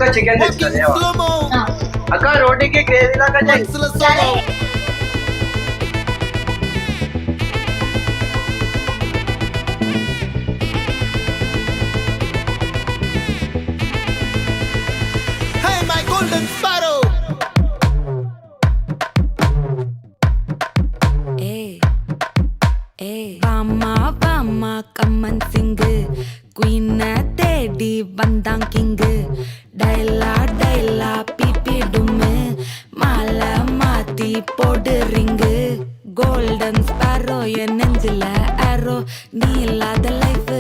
అక్క చికెన్ తీసుకురా ఆ, అక్క రోటీకి గ్రేవీ లాగా చేయి సరే. Hey, my golden sparrow! வாமா வாமா கம்மன் சிங்கு குயின தேடி வந்தான் கிங்கு டைலா டைலா பிபி டும்மு மாலை மாத்தி போடு ரிங்கு கோல்டன் ஸ்பாரோ என் நெஞ்சில ஆரோ நீ இல்லாத லைஃப்